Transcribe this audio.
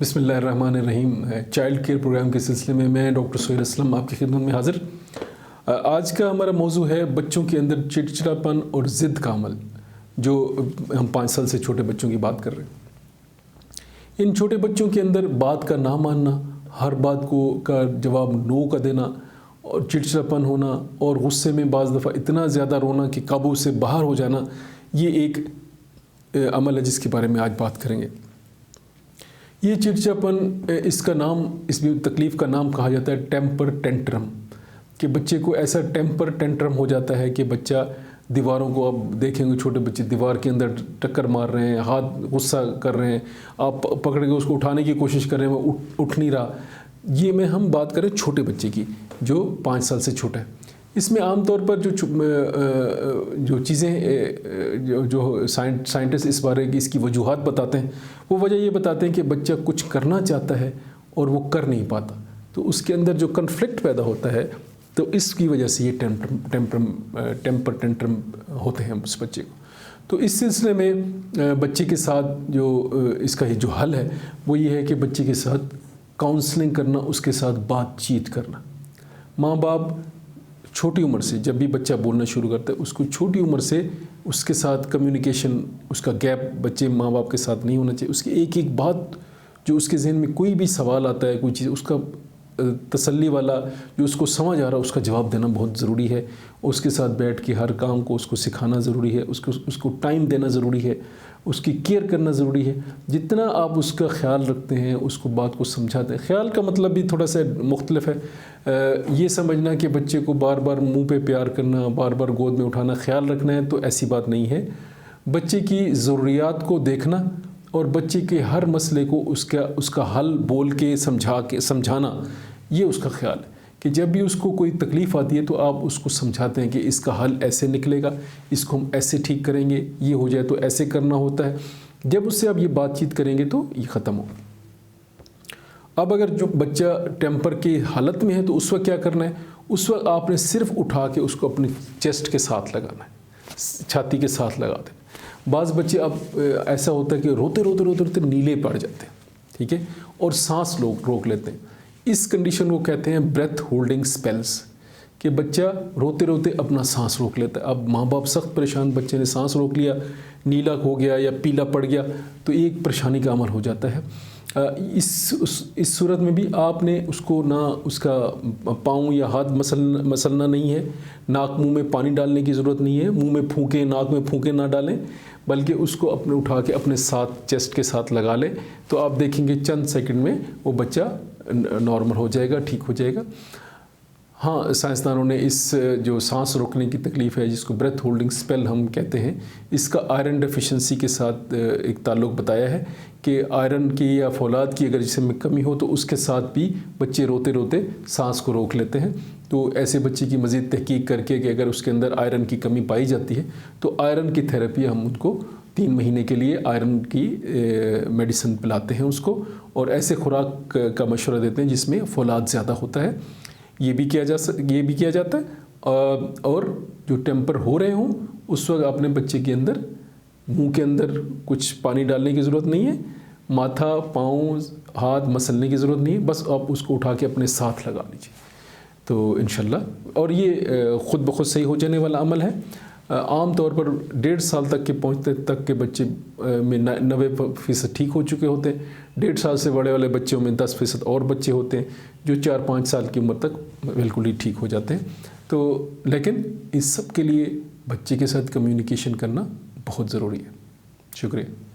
بسم اللہ الرحمن الرحیم۔ چائلڈ کیئر پروگرام کے سلسلے میں ڈاکٹر سہیل اسلم آپ کی خدمت میں حاضر۔ آج کا ہمارا موضوع ہے بچوں کے اندر چڑچڑاپن اور ضد کا عمل، جو ہم 5 سال سے چھوٹے بچوں کی بات کر رہے ہیں۔ ان چھوٹے بچوں کے اندر بات کا نہ ماننا، ہر بات کا جواب نو کا دینا، اور چڑچڑاپن ہونا، اور غصے میں بعض دفعہ اتنا زیادہ رونا کہ قابو سے باہر ہو جانا، یہ ایک عمل ہے جس کے بارے میں آج بات کریں گے۔ یہ چڑچڑاپن، اس بھی تکلیف کا نام کہا جاتا ہے ٹیمپر ٹینٹرم، کہ بچے کو ایسا ٹیمپر ٹینٹرم ہو جاتا ہے کہ بچہ دیواروں کو، آپ دیکھیں گے چھوٹے بچے دیوار کے اندر ٹکر مار رہے ہیں، ہاتھ غصہ کر رہے ہیں، آپ پکڑ کے اس کو اٹھانے کی کوشش کر رہے ہیں، وہ اٹھ نہیں رہا۔ یہ ہم بات کریں چھوٹے بچے کی جو 5 سال سے چھوٹا ہے۔ اس میں عام طور پر جو چیزیں جو سائنٹسٹ اس بارے کی اس کی وجوہات بتاتے ہیں، وہ وجہ یہ بتاتے ہیں کہ بچہ کچھ کرنا چاہتا ہے اور وہ کر نہیں پاتا، تو اس کے اندر جو کنفلکٹ پیدا ہوتا ہے، تو اس کی وجہ سے یہ ٹیمپر ٹینٹرم ہوتے ہیں اس بچے کو۔ تو اس سلسلے میں بچے کے ساتھ جو اس کا جو حل ہے وہ یہ ہے کہ بچے کے ساتھ کاؤنسلنگ کرنا، اس کے ساتھ بات چیت کرنا۔ ماں باپ چھوٹی عمر سے، جب بھی بچہ بولنا شروع کرتا ہے، اس کو چھوٹی عمر سے اس کے ساتھ کمیونیکیشن، اس کا گیپ بچے ماں باپ کے ساتھ نہیں ہونا چاہیے۔ اس کی ایک ایک بات جو اس کے ذہن میں کوئی بھی سوال آتا ہے، کوئی چیز، اس کا تسلی والا جو اس کو سمجھ آ رہا ہے اس کا جواب دینا بہت ضروری ہے۔ اس کے ساتھ بیٹھ کے ہر کام کو اس کو سکھانا ضروری ہے، اس کو ٹائم دینا ضروری ہے، اس کی کیئر کرنا ضروری ہے۔ جتنا آپ اس کا خیال رکھتے ہیں، اس کو بات کو سمجھاتے ہیں، خیال کا مطلب بھی تھوڑا سا مختلف ہے۔ یہ سمجھنا کہ بچے کو بار بار منہ پہ پیار کرنا، بار بار گود میں اٹھانا، خیال رکھنا ہے، تو ایسی بات نہیں ہے۔ بچے کی ضروریات کو دیکھنا اور بچے کے ہر مسئلے کو اس کا حل بول کے سمجھانا، یہ اس کا خیال ہے کہ جب بھی اس کو کوئی تکلیف آتی ہے تو آپ اس کو سمجھاتے ہیں کہ اس کا حل ایسے نکلے گا، اس کو ہم ایسے ٹھیک کریں گے، یہ ہو جائے تو ایسے کرنا ہوتا ہے۔ جب اس سے آپ یہ بات چیت کریں گے تو یہ ختم ہو۔ اب اگر جو بچہ ٹیمپر کی حالت میں ہے تو اس وقت کیا کرنا ہے؟ اس وقت آپ نے صرف اٹھا کے اس کو اپنی چیسٹ کے ساتھ لگانا ہے، چھاتی کے ساتھ لگا دیں۔ بعض بچے اب ایسا ہوتا ہے کہ روتے روتے روتے روتے نیلے پڑ جاتے ہیں، ٹھیک ہے، اور سانس روک لیتے ہیں۔ اس کنڈیشن کو کہتے ہیں بریتھ ہولڈنگ سپیلز، کہ بچہ روتے روتے اپنا سانس روک لیتا ہے۔ اب ماں باپ سخت پریشان، بچے نے سانس روک لیا، نیلا ہو گیا یا پیلا پڑ گیا، تو ایک پریشانی کا عمل ہو جاتا ہے۔ اس صورت میں بھی آپ نے اس کو نہ اس کا پاؤں یا ہاتھ مسلنا نہیں ہے، ناک منہ میں پانی ڈالنے کی ضرورت نہیں ہے، منہ میں پھونکیں، ناک میں پھونکیں نہ ڈالیں، بلکہ اس کو اپنے اٹھا کے اپنے ساتھ چیسٹ کے ساتھ لگا لیں، تو آپ دیکھیں گے چند سیکنڈ میں وہ بچہ نارمل ہو جائے گا، ٹھیک ہو جائے گا۔ ہاں، سائنسدانوں نے اس جو سانس روکنے کی تکلیف ہے، جس کو بریتھ ہولڈنگ سپیل ہم کہتے ہیں، اس کا آئرن ڈیفیشنسی کے ساتھ ایک تعلق بتایا ہے کہ آئرن کی یا فولاد کی اگر جسم میں کمی ہو تو اس کے ساتھ بھی بچے روتے روتے سانس کو روک لیتے ہیں۔ تو ایسے بچے کی مزید تحقیق کر کے کہ اگر اس کے اندر آئرن کی کمی پائی جاتی ہے تو آئرن کی تھیراپی، ہم ان کو 3 مہینے کے لیے آئرن کی میڈیسن پلاتے ہیں اس کو، اور ایسے خوراک کا مشورہ دیتے ہیں جس میں فولاد زیادہ ہوتا ہے۔ یہ بھی کیا جاتا ہے۔ اور جو ٹیمپر ہو رہے ہوں اس وقت اپنے بچے کے اندر منہ کے اندر کچھ پانی ڈالنے کی ضرورت نہیں ہے، ماتھا، پاؤں، ہاتھ مسلنے کی ضرورت نہیں ہے، بس آپ اس کو اٹھا کے اپنے ساتھ لگا لیجیے تو انشاءاللہ، اور یہ خود بخود صحیح ہو جانے والا عمل ہے۔ عام طور پر 1.5 سال تک کے پہنچتے تک کے بچے میں 90% ٹھیک ہو چکے ہوتے ہیں۔ 1.5 سال سے بڑے والے بچوں میں 10% اور بچے ہوتے ہیں جو 4-5 سال کی عمر تک بالکل ہی ٹھیک ہو جاتے ہیں۔ تو لیکن اس سب کے لیے بچے کے ساتھ کمیونیکیشن کرنا بہت ضروری ہے۔ شکریہ۔